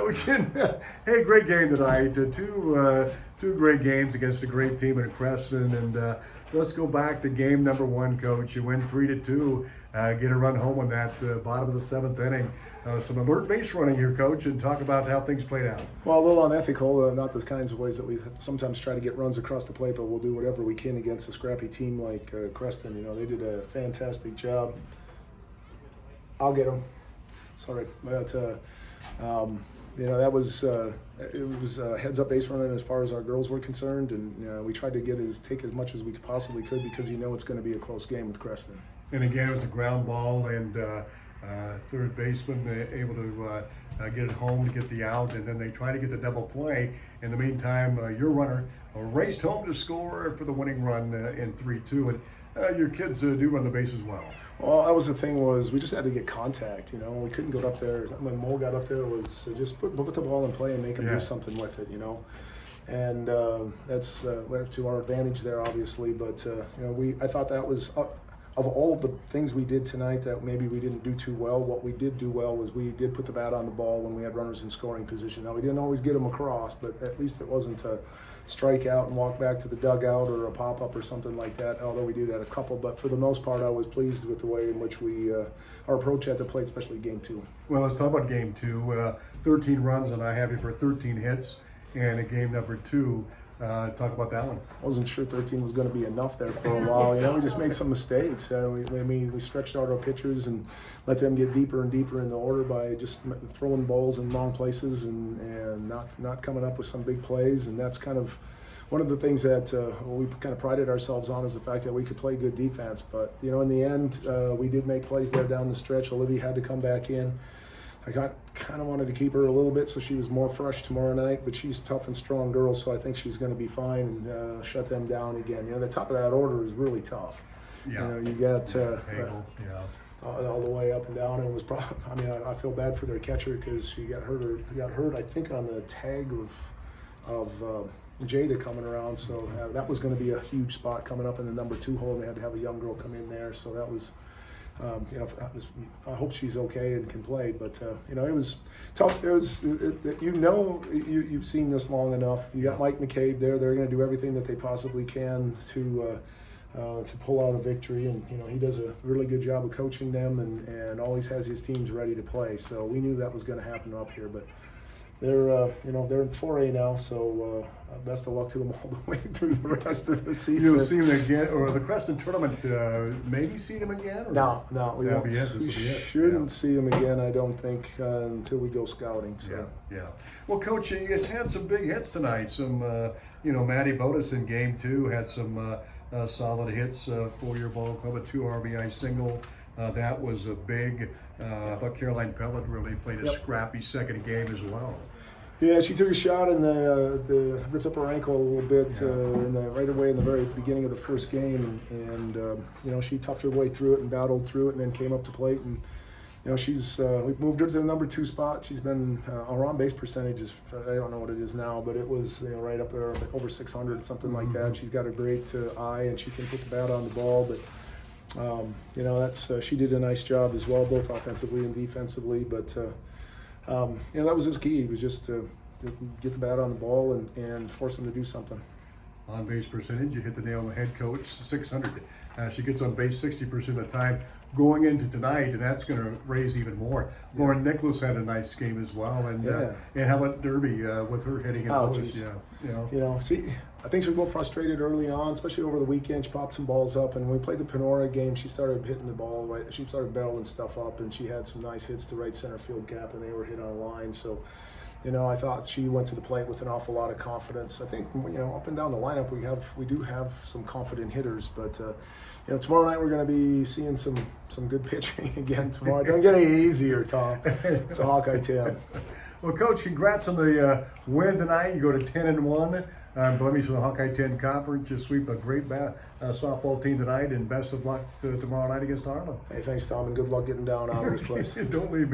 Coach. And, hey, great game tonight. Two great games against a great team in Creston. And let's go back to game number one, Coach. You win 3-2, get a run home on that bottom of the seventh inning. Some alert base running here, Coach, and talk about how things played out. Well, a little unethical, not the kinds of ways that we sometimes try to get runs across the plate, but we'll do whatever we can against a scrappy team like Creston. You know, they did a fantastic job. I'll get them. Sorry, but you know, that was it was heads-up base running as far as our girls were concerned, and we tried to take as much as we possibly could because you know it's going to be a close game with Creston. And again, it was a ground ball, and third baseman able to get it home to get the out, and then they try to get the double play. In the meantime, your runner raced home to score for the winning run in 3-2, and your kids do run the bases well. Well, that was the thing, was we just had to get contact. You know, we couldn't go up there. When Mo got up there, it was just put the ball in play and make him do something with it. You know, and that's to our advantage there, obviously. But you know, I thought that was. Of all of the things we did tonight that maybe we didn't do too well, what we did do well was we did put the bat on the ball when we had runners in scoring position. Now, we didn't always get them across, but at least it wasn't a strike out and walk back to the dugout or a pop-up or something like that, although we did have a couple. But for the most part, I was pleased with the way in which our approach at the plate, especially game two. Well, let's talk about game two. 13 runs, and I have you for 13 hits. And in game number two, talk about that one. I wasn't sure 13 was going to be enough there for a while. You know, we just made some mistakes. We stretched out our pitchers and let them get deeper and deeper in the order by just throwing balls in wrong places and not coming up with some big plays. And that's kind of one of the things that we kind of prided ourselves on, is the fact that we could play good defense. But, you know, in the end, we did make plays there down the stretch. Olivia had to come back in. I kind of wanted to keep her a little bit so she was more fresh tomorrow night, but she's a tough and strong girl, so I think she's going to be fine and shut them down again. You know, the top of that order is really tough. Yeah. You know, you got all the way up and down, and it was probably. I mean, I feel bad for their catcher because she got hurt. I think on the tag of Jada coming around, so that was going to be a huge spot coming up in the number 2 hole. They had to have a young girl come in there, so that was. You know, I hope she's okay and can play, but you know, it was tough. You've seen this long enough. You got Mike McCabe there. They're going to do everything that they possibly can to pull out a victory, and you know, he does a really good job of coaching them and always has his teams ready to play. So we knew that was going to happen up here, but they're they're in 4A now, so best of luck to them all the way through the rest of the season. You'll see them again, or the Creston tournament, maybe see them again? Or no, we shouldn't see them again, I don't think, until we go scouting. So. Yeah. Well, Coach, it's had some big hits tonight. Some, Maddie Bodas in game 2 had some solid hits for your ball club, a 2 RBI single. That was a big. I thought Caroline Pellet really played a scrappy second game as well. Yeah, she took a shot and ripped up her ankle a little bit right away in the very beginning of the first game, and you know, she toughed her way through it and battled through it, and then came up to plate, and you know, we've moved her to the number 2 spot. She's been our on base percentage is, I don't know what it is now, but it was, you know, right up there over 600, something like that. She's got a great eye, and she can put the bat on the ball, but. You know, she did a nice job as well, both offensively and defensively. But you know, that was his key. He was just to get the bat on the ball and force him to do something. On base percentage, you hit the nail on the head, Coach. 600. She gets on base 60% of the time going into tonight, and that's going to raise even more. Yeah. Lauren Nicholas had a nice game as well, and how about Derby with her hitting it? You know, I think she was a little frustrated early on, especially over the weekend. She popped some balls up, and when we played the Panora game, she started hitting the ball right. She started barreling stuff up, and she had some nice hits to right center field gap, and they were hit on line. So, you know, I thought she went to the plate with an awful lot of confidence. I think, you know, up and down the lineup, we do have some confident hitters, but you know, tomorrow night we're going to be seeing some good pitching again tomorrow. Don't get any easier, Tom. It's a Hawkeye team. Well, Coach, congrats on the win tonight. You go to 10-1. Blemished for the Hawkeye 10 Conference. You sweep a great softball team tonight, and best of luck tomorrow night against Harlan. Hey, thanks, Tom, and good luck getting down out of this place. Don't leave me.